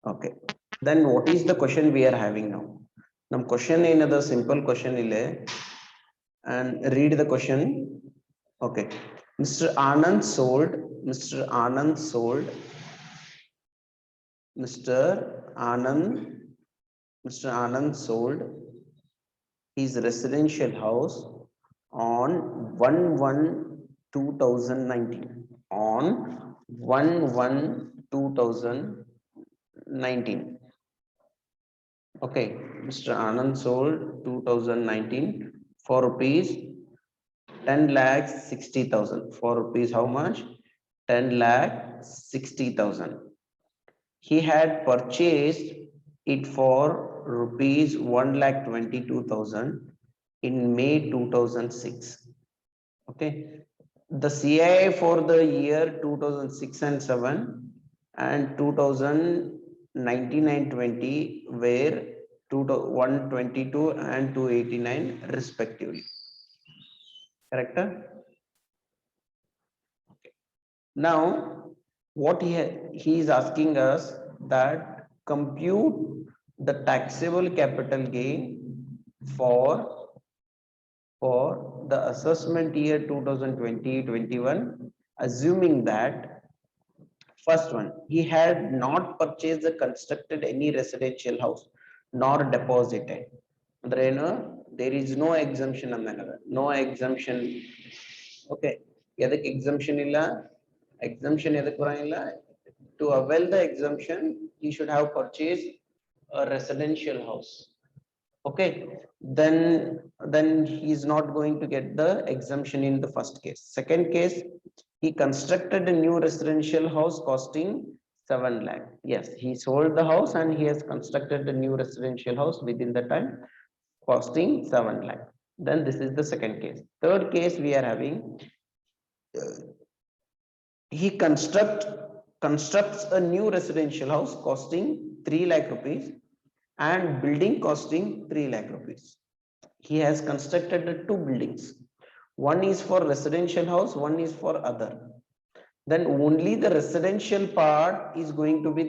Okay. Then what is the question we are having now? Nam question another simple question ille and read the question. Okay. Mr. Anand sold. Mr. Anand sold. Mr. Anand. Mr. Anand sold his residential house on 1/1/2019. On 1/1/2019. Okay, Mr. Anand sold 2019 for rupees 10,60,000. For rupees how much? 10,60,000. He had purchased it for rupees 1,22,000 in May 2006. Okay, the CII for the year 2006 and 7 and 2019 and 20 were 122 and 289 respectively. Correct? Okay. Now, what he is asking us that compute the taxable capital gain for the assessment year 2020-21, assuming that first one, he had not purchased or constructed any residential house nor deposited. There is no exemption on another, no exemption. Okay, exemption illa, exemption to avail the exemption, he should have purchased a residential house. Okay, then he is not going to get the exemption in the first case. Second case, he constructed a new residential house costing 7 lakh. Yes, he sold the house and he has constructed a new residential house within the time costing 7 lakh. Then this is the second case. Third case we are having, he constructs a new residential house costing 3 lakh rupees and building costing 3 lakh rupees. He has constructed two buildings. One is for residential house, one is for other. Then only the residential part is going to be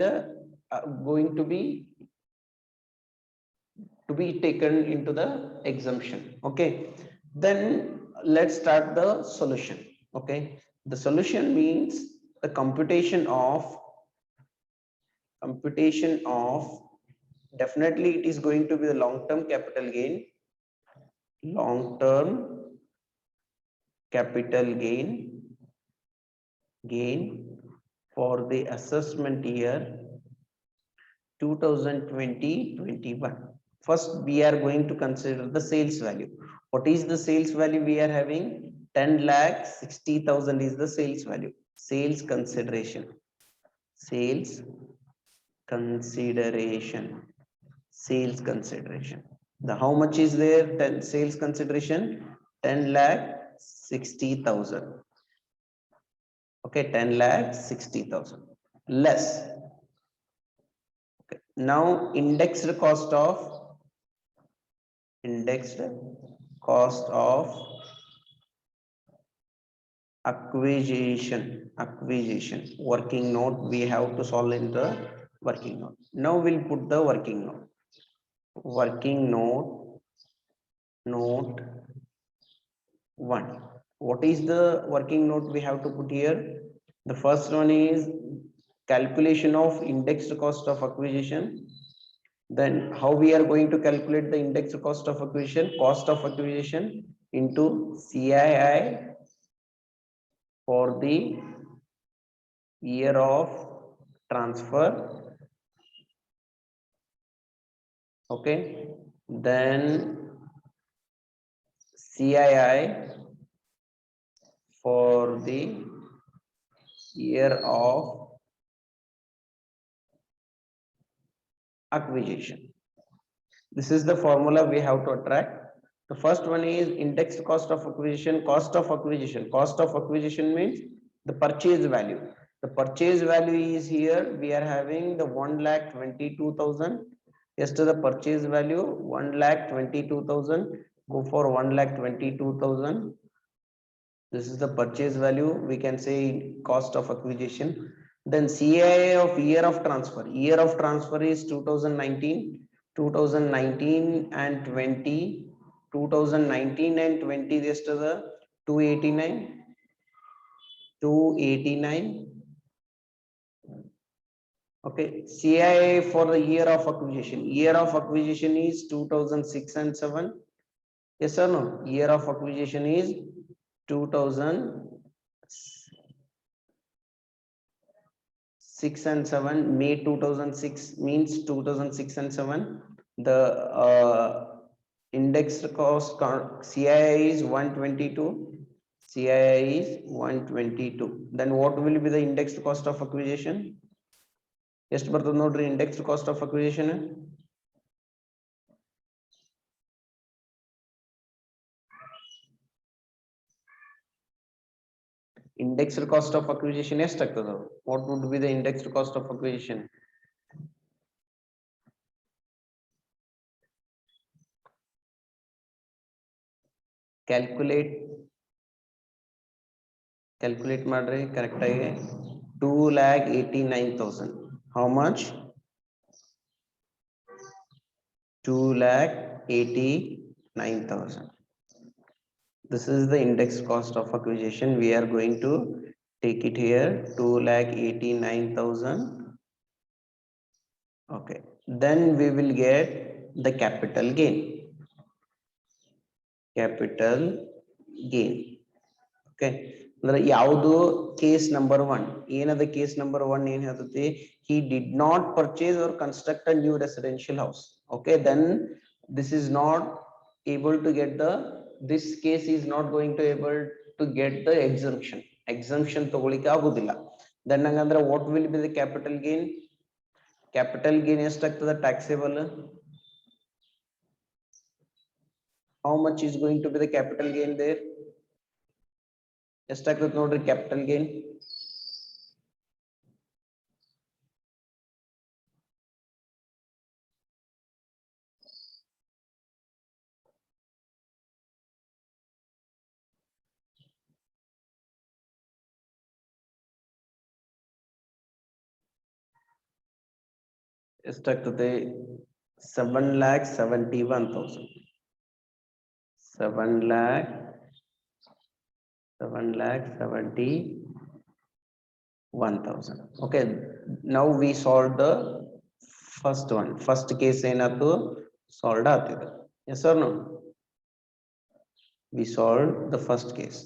taken into the exemption. Okay, then let's start the solution. Okay, the solution means the computation of definitely it is going to be the long-term capital gain, long-term capital gain for the assessment year 2020-21. First, we are going to consider the sales value. What is the sales value we are having? 10,60,000 is the sales value. Sales consideration. Sales consideration. Sales consideration. The how much is there? 10 sales consideration 10,60,000. Okay, 10,60,000 less. Okay. Now indexed cost of acquisition working note we have to solve in the working note. Now we'll put the working note. Working note 1. What is the working note we have to put here? The first one is calculation of indexed cost of acquisition. Then how we are going to calculate the indexed cost of acquisition? Cost of acquisition into CII for the year of transfer. Okay, then CII for the year of acquisition. This is the formula we have to attract. The first one is indexed cost of acquisition. Cost of acquisition means the purchase value. The purchase value is here. We are having the 1,22,000. Yes, to the purchase value 1,22,000. Go for 1,22,000. This is the purchase value. We can say cost of acquisition. Then CII of year of transfer. Year of transfer is 2019, 2019 and 20. 2019 and 20 just the 289, 289. Okay, CII for the year of acquisition. Year of acquisition is 2006 and 7. Yes or no? Year of acquisition is 2006 and 7. May 2006 means 2006 and 7. The index cost CII is 122. CII is 122. Then what will be the indexed cost of acquisition? ಎಷ್ಟು ಬರ್ತದೆ ನೋಡ್ರಿ indexed cost of acquisition. Indexed cost of acquisition ಎಷ್ಟಾಗ್ತದೆ? What would be the indexed cost of acquisition? Calculate ಮಾಡ್ರಿ correct ಆಗಿ. 2,89,000. How much? 2,89,000. This is the index cost of acquisition. We are going to take it here, 2,89,000. Okay, then we will get the capital gain. Capital gain. Okay, ಅಂದ್ರೆ ಯಾವುದು case number 1 ಏನದ case number 1 ಏನು ಹೇಳ್ತೈತಿ? He did not purchase or construct a new residential house. Okay, then this is not able to get the, this case is not going to able to get the exemption ತಗೊಳಿಕ್ಕೆ ಆಗುದಿಲ್ಲ. then ಹಂಗಂದ್ರೆ what will be the capital gain? Capital gain ಎಷ್ಟಾಗ್ತದೆ taxable? How much is going to be the capital gain there? ಎಷ್ಟಾಗ್ತದೆ ನೋಡ್ರಿ capital gain? ಎಷ್ಟಾಗ್ತದೆ? 7,71,000. 7,71,000. Okay, now we solved the first one. First case ಏನತ್ತು solved ಆಗ್ತಿದೆ. Yes or no? We solved the first case.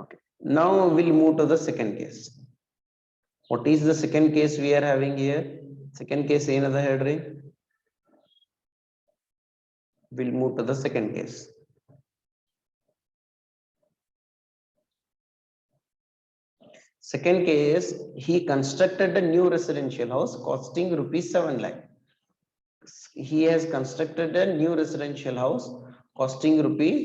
Okay, now we'll move to the second case. What is the second case we are having here? Second case ಏನದ ಹೇಳ್ರಿ? We'll move to the second case. Second case, he constructed a new residential house costing rupees 7 lakh. He has constructed a new residential house costing rupees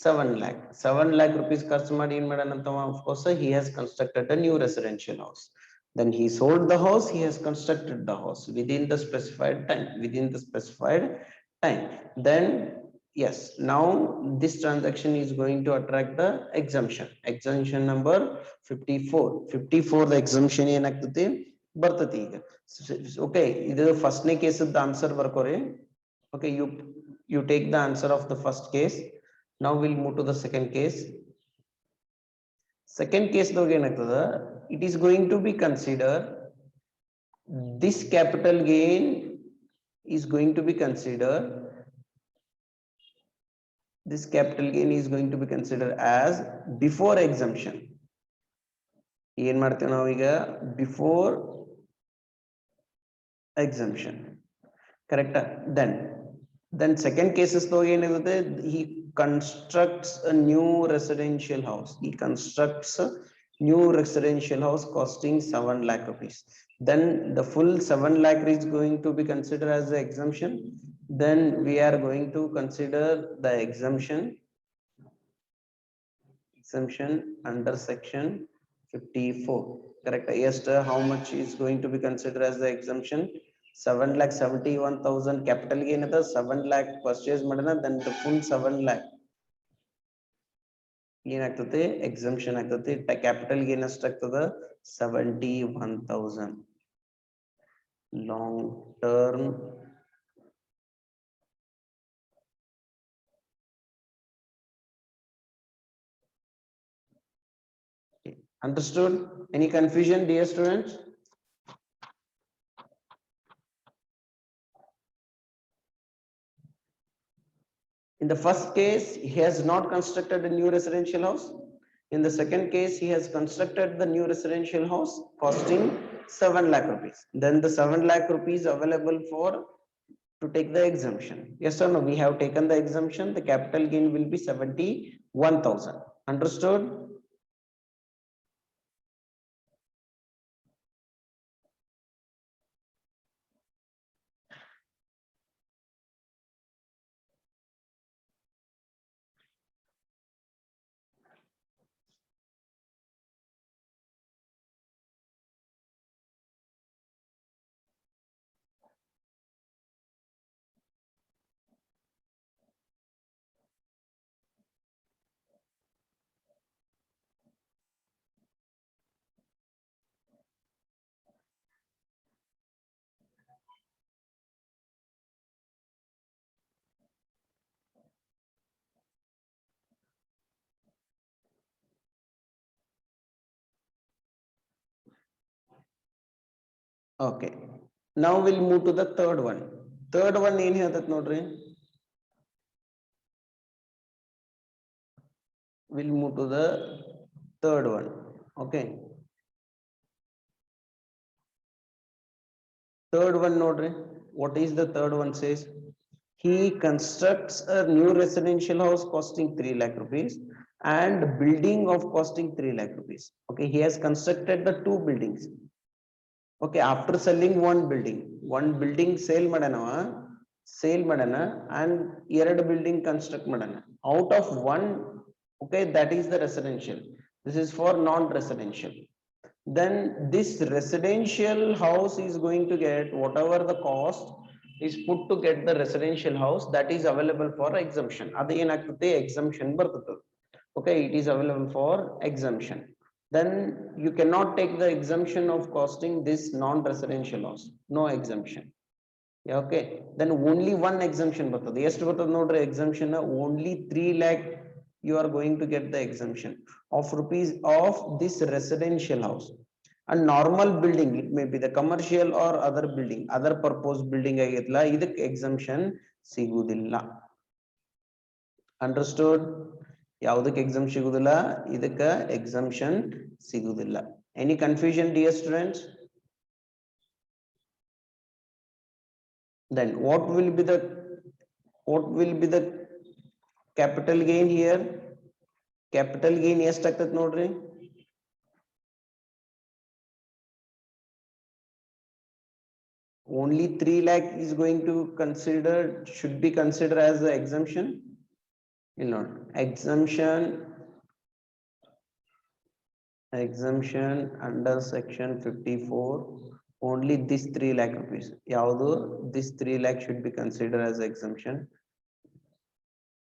7 lakh. 7 lakh rupees ಖರ್ಚು ಮಾಡಿ ಏನ್ ಮಾಡ್ಯಾನಂತವ? Of course he has constructed a new residential house. Then he sold the house, he has constructed the house within the specified time. Then yes, now this transaction is going to attract the exemption number 54. The exemption ಏನಾಗ್ತದೆ ಬರ್ತತಿ ಈಗ. Okay, ಇದು first ನೇ case ದ answer ಬರ್ಕೋರಿ. Okay, you take the answer of the first case. Now we'll move to the second case. Second case ದಾಗ ಏನಾಗ್ತದ? It is going to be considered, this capital gain is going to be considered, as before exemption. ಏನ್ ಮಾಡ್ತೇವೆ ನಾವೀಗ? Before exemption. Correct? Then second cases ದಾಗ ಏನಿರುತ್ತೆ? He constructs a new residential house. New residential house costing 7 lakh rupees. Then the full 7 lakh is going to be considered as the exemption. Then we are going to consider the exemption under section 54. Correct? Yes, how much is going to be considered as the exemption? 7,71,000 capital gain ada 7 lakh purchase madana, then the full 7 lakh ಏನಾಗ್ತದೆ exemption ಆಗ್ತದೆ. Capital gain ಎಷ್ಟಾಗ್ತದ 71,000. Long term understood? Any confusion, dear students? In the first case, he has not constructed a new residential house. In the second case, he has constructed the new residential house costing 7 lakh rupees. Then the 7 lakh rupees available for to take the exemption. Yes or no? We have taken the exemption. The capital gain will be 71,000. Understood? Okay. Now we'll move to the third one. Third one in here that nodri. We'll move to the third one. Okay. Third one nodri. What is the third one says? He constructs a new residential house costing 3 lakh rupees and building of costing 3 lakh rupees. Okay, he has constructed the two buildings. Okay, after selling one building sale madana, and ಎರಡು building construct madana. Out of one, okay, that is the residential. This is for non-residential. Then this residential house is going to get whatever the cost is put to get the residential house, that is available for exemption. Adu enagutte exemption bartade. Okay, it is available for exemption. Then you cannot take the exemption of costing this non-residential house. No exemption. Yeah, okay. Then only one exemption bartade. ಎಷ್ಟು ಬರ್ತದೆ ನೋಡ್ರಿ exemption only 3 lakh you are going to get the exemption of rupees of this residential house. A normal building, it may be the commercial or other building, other purpose building agitla idak exemption sigudilla. Understood? Yauduk exemption sigudilla, idaka exemption sigudilla. Any confusion, dear students? Then what will be the capital gain here? Capital gain ಎಷ್ಟಾಗ್ತದೆ ನೋಡ್ರಿ? Only 3 lakh is going to should be considered as the exemption. You know, exemption under section 54, only this 3 lakh rupees. Yaudu, this 3 lakh should be considered as exemption.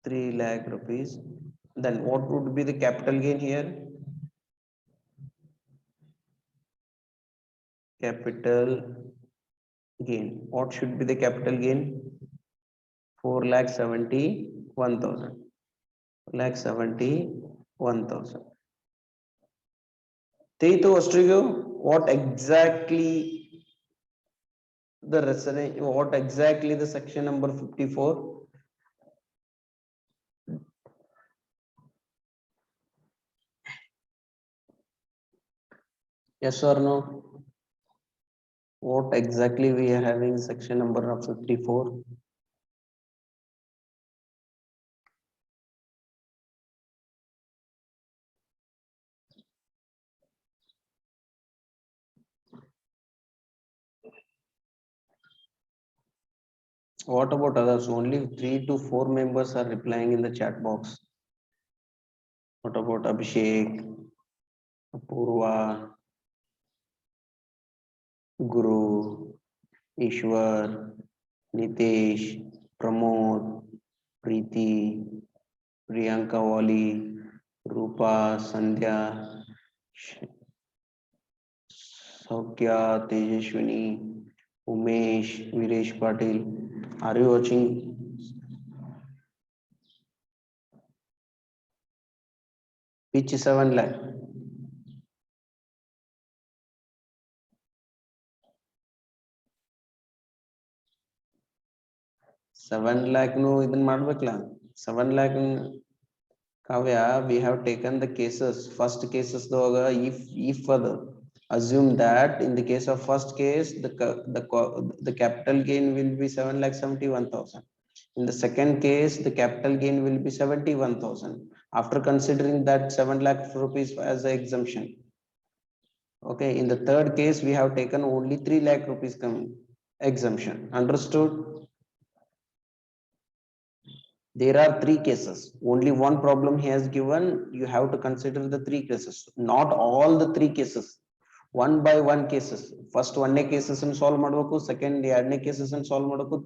3 lakh rupees. Then what would be the capital gain here? Capital gain. What should be the capital gain? 4,71,000. 4,71,000. Teito Ostrigo, what exactly the resident? What exactly the section number 54? Yes or no? What exactly we are having section number of 54? What about others? Only 3 to 4 members are replying in the chat box. What about Abhishek, Apurva, Guru, Ishwar, Nitesh, Pramod, Preeti, Priyanka Wali, Rupa, Sandhya, Saukya, Tejashwini, Umesh, Viresh Patil. Are you watching? Which 7 lakh? 7 lakh no ಇದನ್ ಮಾಡ್ಬೇಕಲ್ಲ 7 lakh Kavya, we have taken the cases first cases thoga if further assume that in the case of first case the capital gain will be 7,71,000. In the second case the capital gain will be 71,000 after considering that 7 lakh rupees as an exemption. Okay, in the third case we have taken only 3 lakh rupees exemption. Understood? There are 3 cases, only one problem he has given. You have to consider the 3 cases, not all the 3 cases, one by one cases. First 1 cases and solve ಮಾಡಬೇಕು, second 2 cases and solve ಮಾಡಬೇಕು,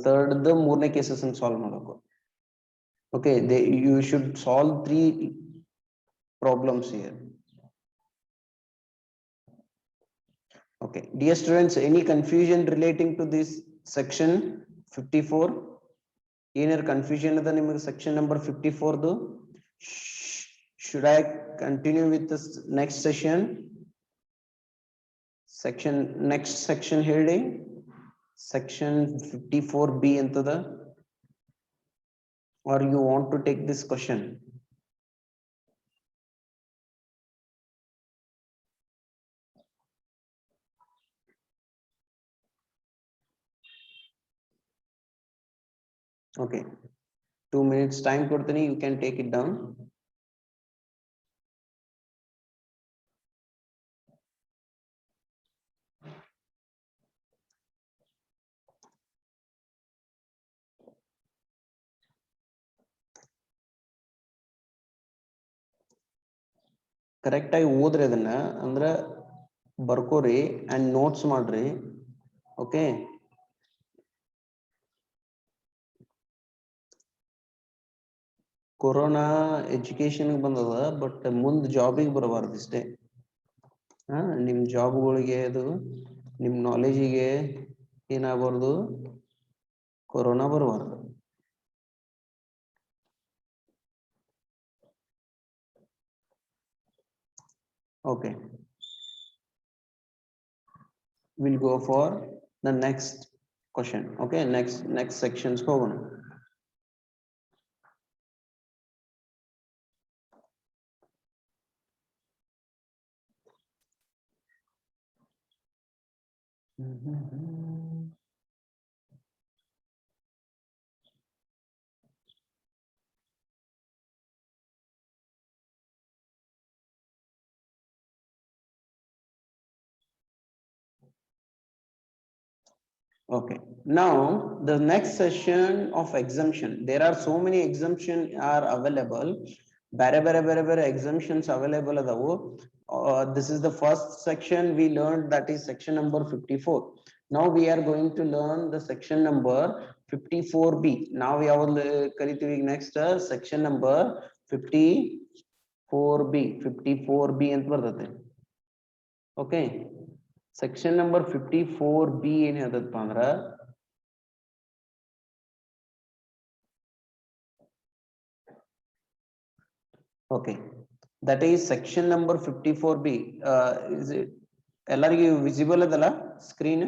third the 3 cases and solve ಮಾಡಬೇಕು. Okay, you should solve 3 problems here. Okay, dear students, any confusion relating to this section 54? Inner confusion ada nimage section number 54 do? Should I continue with this next session? Next section heading section 54B entada, or you want to take this question? Okay, 2 minutes time kodtini, you can take it down. Correct ಆಗಿ ಓದ್ರಿ ಅದನ್ನ, ಅಂದ್ರ ಬರ್ಕೋರಿ and notes ಮಾಡ್ರಿ. Okay, corona education ಬಂದದ, but ಮುಂದ್ ಜಾಬಿಗೆ ಬರಬಾರ್ದು ಇಷ್ಟೇ. ನಿಮ್ ಜಾಬ್ಗಳಿಗೆ ಅದು ನಿಮ್ ನಾಲೆಜಿಗೆ ಏನಾಗಬಾರ್ದು, ಕೊರೋನಾ ಬರಬಾರ್ದು. Okay, we'll go for the next question. Okay, next sections ಹೋಗೋಣ. Okay, now the next session of exemption, there are so many exemption are available, bare exemptions available adavu. This is the first section we learned, that is section number 54. Now we are going to learn the section number 54B. Now we have kariತೀವಿ next section number 54B ಅಂತ ಬರ್ತದೆ. Okay, section number 54B ಏನ್ ಹೇಳ್ತದಪ್ಪ ಅಂದ್ರ, okay, that is section number 54B. Is it ಎಲ್ಲರಿಗೂ visible ಅದಲ್ಲ screen?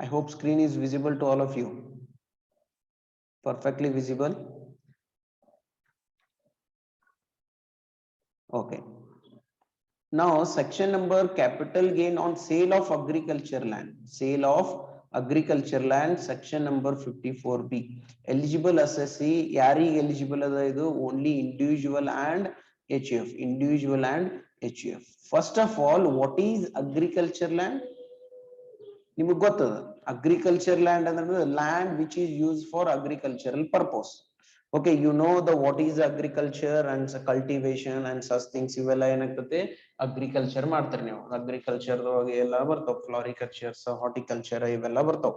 I hope screen is visible to all of you. Perfectly visible. Okay. Now section number capital gain on sale of agriculture land. Sale of agriculture land, section number 54B. Eligible assessee ಯಾರಿಗೆ eligible ಅದ ಇದು? Only individual and HUF. Individual and HUF. First of all, what is agriculture land? ನಿಮಗೆ ಗೊತ್ತದ agriculture land ಅಂದ್ರೆ land which is used for agricultural purpose. Okay, you know the what is agriculture and cultivation and such things ಇವೆಲ್ಲ ಏನಾಗ್ತದೆ agriculture ಮಾಡ್ತಾರೆ ನೀವು agriculture ಒಳಗೆ ಎಲ್ಲ ಬರ್ತಾವ ಫ್ಲೋರಿಕಲ್ಚರ್ಸ್ ಹಾರ್ಟಿಕಲ್ಚರ್ ಇವೆಲ್ಲ ಬರ್ತಾವ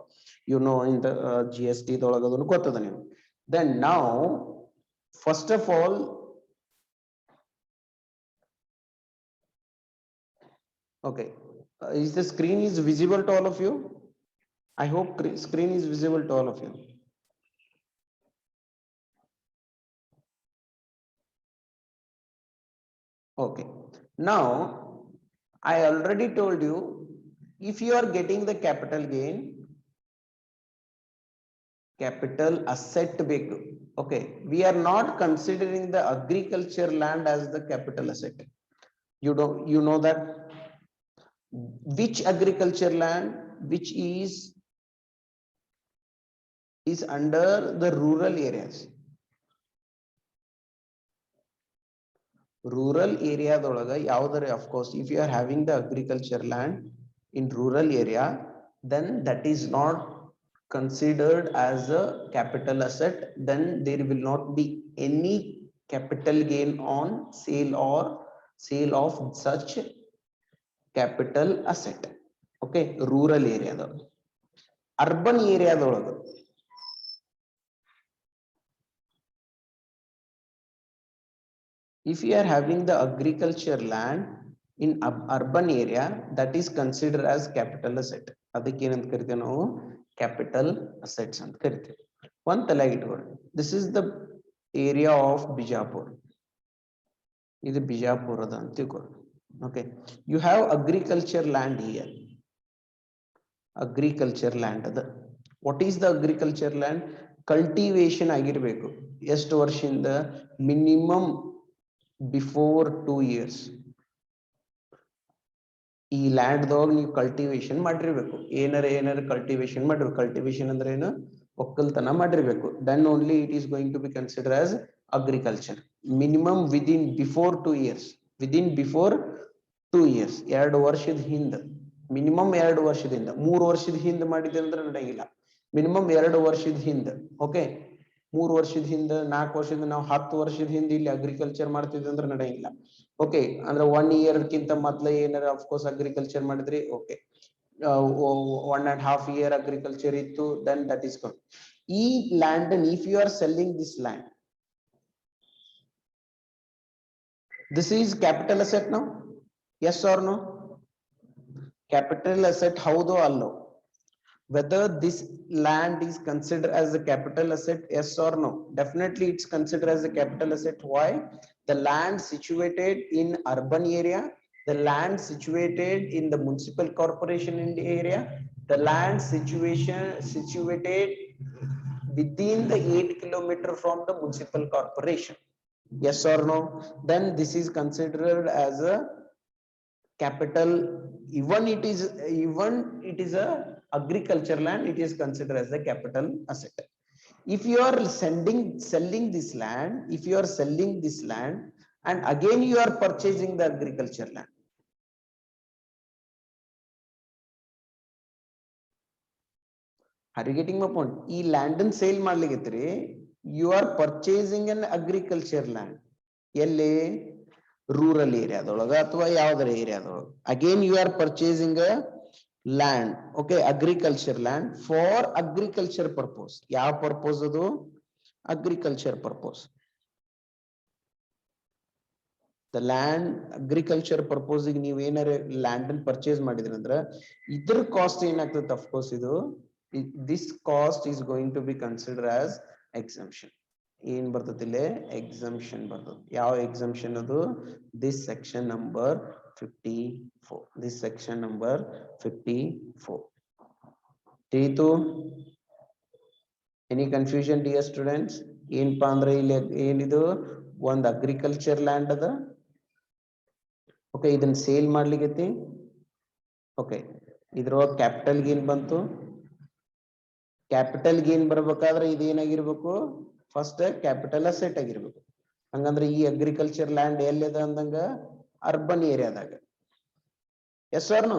you know in the GST ದೊಳಗೆ ಅದನ್ನು ಗೊತ್ತದ ನೀವು then now first of all okay is the screen is visible to all of you? I hope screen is visible to all of you. Okay, now I already told you if you are getting the capital gain, capital asset big. Okay, we are not considering the agriculture land as the capital asset. You know that which agriculture land which is under the rural areas. Rural area dolaga yaudare, of course if you are having the agriculture land in rural area, then that is not considered as a capital asset, then there will not be any capital gain on sale of such capital asset. Okay, rural area da urban area dolaga if you are having the agriculture land in urban area, that is considered as capital asset. ಅದಕ್ಕೆ ಏನಂತ ಕರಿತೀವಿ ನಾವು capital assets ಅಂತ ಕರಿತೀವಿ. ಒಂದ್ ತಲೆಗೆ ಇಟ್ಕೊಳ್ಳಿ. This is the area of Bijapur. ಇದು ಬಿಜಾಪುರದ ಅಂತ ತಿಳ್ಕೊಳ್ಳಿ. Okay, you have agriculture land here. Agriculture land ಅದ. What is the agriculture land? Cultivation ಆಗಿರ್ಬೇಕು. ಎಷ್ಟು ವರ್ಷದಿಂದ minimum before 2 years. ಈ ಲ್ಯಾಂಡ್ ದೊಳಗ ನೀವು ಕಲ್ಟಿವೇಶನ್ ಮಾಡಿರ್ಬೇಕು. ಏನಾರ ಕಲ್ಟಿವೇಶನ್ ಮಾಡಿರ್ಬೇಕು. ಕಲ್ಟಿವೇಶನ್ ಅಂದ್ರೆ ಏನು? ಒಕ್ಕಲ್ತನ ಮಾಡಿರ್ಬೇಕು. then only it is going to be considered as agriculture. Minimum before 2 years. before 2 years. 2 ವರ್ಷದ ಹಿಂದ. ಮಿನಿಮಮ್ 2 ವರ್ಷದಿಂದ. 3 ವರ್ಷದ ಹಿಂದ ಮಾಡಿದೆ ಅಂದ್ರೆ ನಡೆಯಿಲ್ಲ. ಮಿನಿಮಮ್ 2 ವರ್ಷದ ಹಿಂದ. ಓಕೆ, 3 ವರ್ಷದ ಹಿಂದ 4 ವರ್ಷದಿಂದ ನಾವು 10 ವರ್ಷದ ಹಿಂದ ಇಲ್ಲಿ ಅಗ್ರಿಕಲ್ಚರ್ ಮಾಡ್ತಿದ್ವಿ ಅಂದ್ರೆ ನಡೆಯಿಲ್ಲ. ಓಕೆ, ಅಂದ್ರೆ 1 year ಕಿಂತ ಮೊದಲು ಏನಾರ ಆಫ್ ಕೋರ್ಸ್ ಅಗ್ರಿಕಲ್ಚರ್ ಮಾಡಿದ್ರಿ. ಓಕೆ, 1.5 year ಅಗ್ರಿಕಲ್ಚರ್ ಇತ್ತು, then that is good. ಈ land if you are selling this land, this is capital asset now, yes or no? Capital asset ಹೌದೋ ಅಲ್ಲೋ? Whether this land is considered as a capital asset, yes or no? Definitely it's considered as a capital asset. Why? The land situated in urban area, the land situated in the municipal corporation in the area, the land situated within the 8 kilometer from the municipal corporation, yes or no? Then this is considered as a capital. Even it is a agriculture land, it is considered as a capital asset. If you are selling this land and again you are purchasing the agriculture land, are you getting my point? ಈ land and sale ಮಾಡ್ಲಿಕ್ಕೆ you are purchasing an agriculture land ಎಲ್ಲಿ rural ಏರಿಯಾದೊಳಗ ಅಥವಾ ಯಾವ್ದಾರ ಏರಿಯಾದೊಳಗ. again you are purchasing a land, okay, agriculture land for agriculture purpose. ಯಾವ purpose ಅದು? agriculture purpose. the land agriculture purpose ಗೆ ನೀವು ಏನಾರ land ಅನ್ನು purchase ಮಾಡಿದ್ರಿ ಅಂದ್ರೆ ಇದ್ರ ಕಾಸ್ಟ್ ಏನಾಗ್ತದೆ? of course ಇದು this cost is going to be considered as exemption. ಏನ್ ಬರ್ತದೆ ಇಲ್ಲಿ? exemption ಬರ್ತದೆ. ಯಾವ exemption ಅದು? this section number 54. this section number 54. ತಿಳಿತು? any confusion dear students? ಏನಪ್ಪಾ ಅಂದ್ರೆ ಇಲ್ಲಿ ಏನಿದು? ಒಂದು ಅಗ್ರಿಕಲ್ಚರ್ ಲ್ಯಾಂಡ್ ಅದ. ಓಕೆ, ಇದನ್ನ ಸೇಲ್ ಮಾಡ್ಲಿಕ್ಕೆ. ಓಕೆ, ಇದ್ರೊಳಗೆ ಕ್ಯಾಪಿಟಲ್ ಗೇನ್ ಬಂತು. ಕ್ಯಾಪಿಟಲ್ ಗೇನ್ ಬರ್ಬೇಕಾದ್ರೆ ಇದೇನಾಗಿರ್ಬೇಕು? ಫಸ್ಟ್ ಕ್ಯಾಪಿಟಲ್ ಅಸೆಟ್ ಆಗಿರ್ಬೇಕು. ಹಂಗಂದ್ರೆ ಈ ಅಗ್ರಿಕಲ್ಚರ್ ಲ್ಯಾಂಡ್ ಎಲ್ಲಿದೆ ಅಂದಂಗ? ಅರ್ಬನ್ ಏರಿಯಾದಾಗ. Yes or no?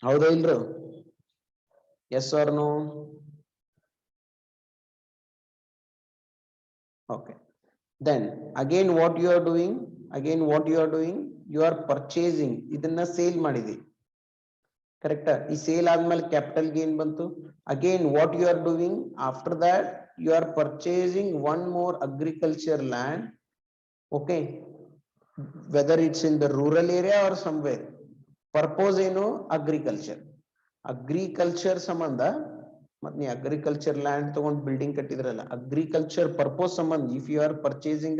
ಹೌದಾ ಇಲ್ರು? Yes or no? Okay. Then again what you are doing? Again what you are doing? You are purchasing. Idanna sale madidi. Correct? This sale admal capital gain bantu. Again what you are doing? After that you are purchasing one more agriculture land. Okay. Whether it's in the rural area or somewhere. Purpose ಏನು agriculture. Agriculture ಸಂಬಂಧ ಮತ್ ನೀ agriculture land ತಗೊಂಡ್ building ಕಟ್ಟಿದ್ರಲ್ಲ agriculture purpose ಸಂಬಂಧ if you are purchasing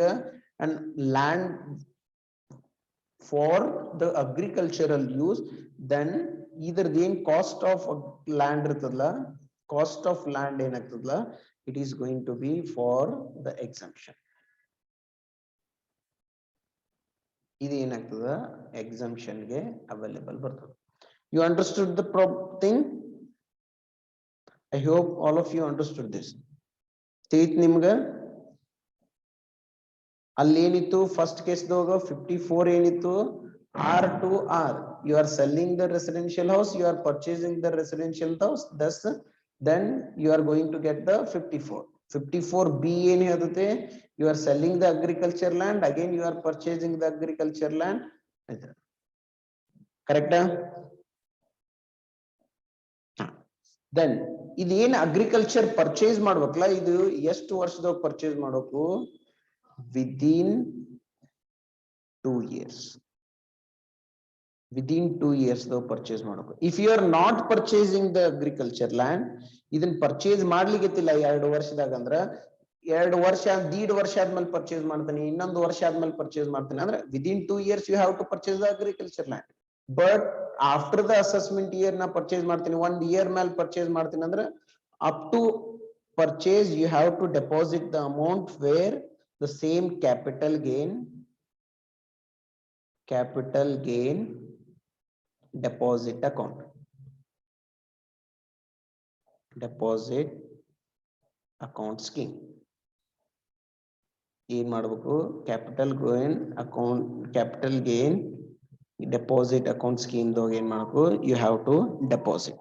an land for the agricultural use, then either the cost of land ಇರ್ತದಲ್ಲ cost of land ಏನಾಗ್ತದಲ್ಲ it is going to be for the exemption. ಇದು ಏನಾಗ್ತದ exemption ಗೆ available ಬರ್ತದೆ. You understood the thing? I hope all of you understood this. ತಿಳಿತ್ ನಿಮ್ಗ ಅಲ್ಲಿ ಏನಿತ್ತು first case ದಾಗ 54 ಏನಿತ್ತು R to R. You are selling the residential house, you are purchasing the residential house, thus then you are going to get the 54. 54B ಏನ್ ಹೇಳ್ತೈತೆ, you are selling the agriculture land, again you are purchasing the agriculture land. Correct? Then ಇದು ಏನ್ agriculture purchase ಮಾಡ್ಬೇಕಲ್ಲ ಇದು ಎಷ್ಟು ವರ್ಷದಾಗ purchase ಮಾಡಬೇಕು? Within 2 years. Within 2 years though purchase ಮಾಡಬೇಕು. If you are not purchasing the agriculture land, ಇದನ್ನ purchase ಮಾಡ್ಲಿಕ್ಕೆತ್ತಿಲ್ಲ 2 ವರ್ಷದಾಗ ಅಂದ್ರ 2 ವರ್ಷ 1.5 ವರ್ಷ ಆದ್ಮೇಲೆ ಪರ್ಚೇಸ್ ಮಾಡ್ತಾನೆ, ಇನ್ನೊಂದು ವರ್ಷ ಆದ್ಮೇಲೆ ಪರ್ಚೇಸ್ ಮಾಡ್ತಾನೆ ಅಂದ್ರೆ within 2 years you have to purchase the agriculture land. But after the assessment year na purchase ಮಾಡ್ತೀನಿ 1 year ಮೇಲೆ purchase ಮಾಡ್ತೀನಿ ಅಂದ್ರೆ up to purchase you have to deposit the amount where the same capital gain deposit account scheme ಏನ್ ಮಾಡಬೇಕು? capital gain deposit account scheme dog ಏನ್ ಮಾಡಬೇಕು? You have to deposit.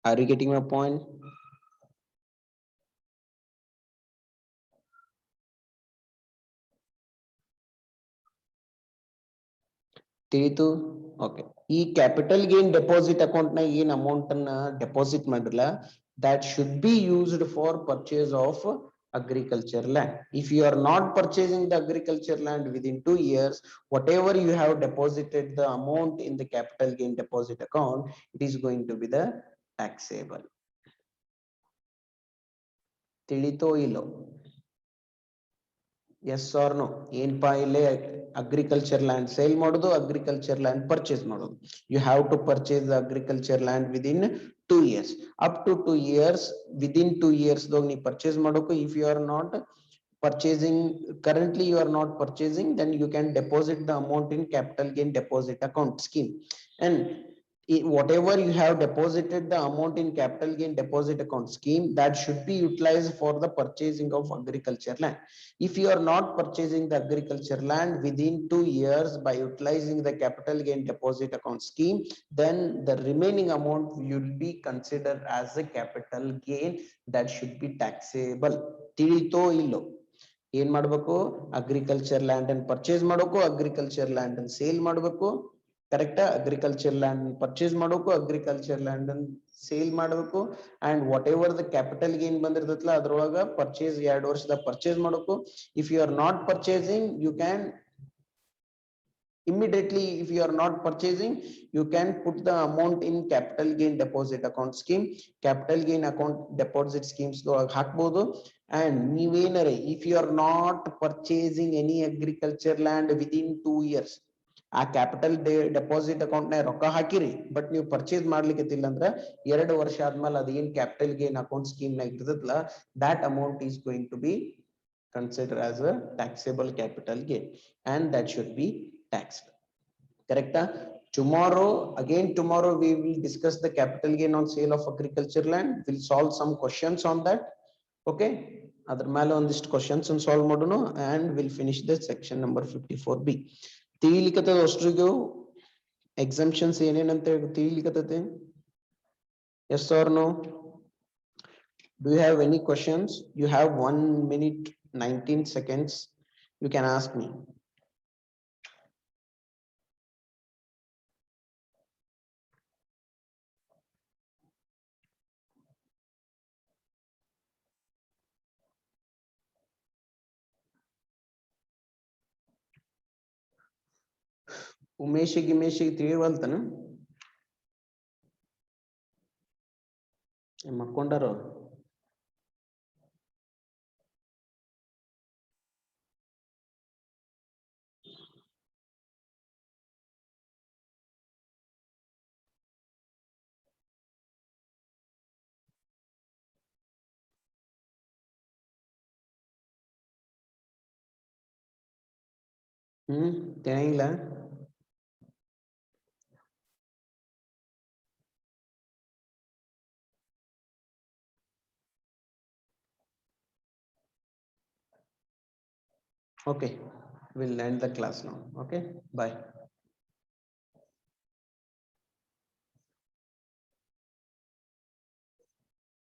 Are you getting my point? ತಿಳಿತು? Okay. ಈ capital gain deposit account na ಏನ್ amount ಅನ್ನ deposit ಮಾಡಿರಲ್ಲ that should be used for purchase of agriculture land. If you are not purchasing the agriculture land within 2 years, whatever you have deposited the amount in the capital gain deposit account, it is going to be the taxable. ತಿಳಿತೋ ಇಲ್ಲೋ? Yes or no? ಏನಪ್ಪಾ ಇಲ್ಲಿ agriculture land sale ಮಾಡೋದು, agriculture land purchase ಮಾಡೋದು. You have to purchase the agriculture land within 2 years. Up to 2 years, within 2 years ದಾಗ ನೀ purchase ಮಾಡಬೇಕು. If you are not purchasing, currently you are not purchasing, then you can deposit the amount in capital gain deposit account scheme. And whatever you have deposited the amount in capital gain deposit account scheme, that should be utilized for the purchasing of agriculture land. If you are not purchasing the agriculture land within 2 years by utilizing the capital gain deposit account scheme, then the remaining amount will be considered as a capital gain that should be taxable. ತಿಳಿತೋ ಇಲ್ಲೋ? ಏನ್ ಮಾಡ್ಬೇಕು? Agriculture land ಅನ್ನು purchase ಮಾಡಬೇಕು, agriculture land ಅನ್ನು sale ಮಾಡಬೇಕು. Correct? Agriculture land purchase ಮಾಡಬೇಕು, agriculture land ಅನ್ನು sale ಮಾಡಬೇಕು, and whatever the capital gain ಬಂದಿರ್ತೈತಲ್ಲ ಅದ್ರೊಳಗ ಪರ್ಚೇಸ್ 2 ವರ್ಷದ ಪರ್ಚೇಸ್ ಮಾಡಬೇಕು. If you are not purchasing, you can immediately, if you are not purchasing, you can put the amount in capital gain deposit account scheme. Capital gain account deposit schemes ಹಾಕಬಹುದು. And ನೀವೇನರೆ if you are not purchasing any agriculture land within 2 years, ಆ capital deposit account ನ ರೊಕ್ಕ ಹಾಕಿರಿ, but ನೀವು purchase ಮಾಡ್ಲಿಕ್ಕೆತಿಲ್ಲ ಅಂದ್ರ 2 ವರ್ಷ ಆದ್ಮೇಲೆ ಅದೇನ್ ಕ್ಯಾಪಿಟಲ್ ಗೇನ್ ಅಕೌಂಟ್ ಸ್ಕೀಮ್ ನಾಗ ಇರ್ತದಲ್ಲ, that amount is going to be considered as a taxable capital gain and that should be taxed. Correct? Tomorrow we will discuss the capital gain on sale of agriculture land. We'll solve some questions on that. Okay, adar mele ondist questions and solve ಮಾಡೋಣ and we'll finish the section number 54B. ತಿಳಿಲಿಕತ್ತದ ಅಷ್ಟ್ರಿಗೂ exemptions ಏನೇನಂತ ತಿಳಿಲಿಕತ್ತೈತೆ? Yes or no? Do you have any questions? You have 1 minute 19 seconds. You can ask me. ಉಮೇಶಿಗೆ ತಿಳಿವಲ್ತನ ಮಕ್ಕೊಂಡಾರ ತಿಳಿಯಂಗಿಲ್ಲ. Okay, we'll end the class now. Okay, bye.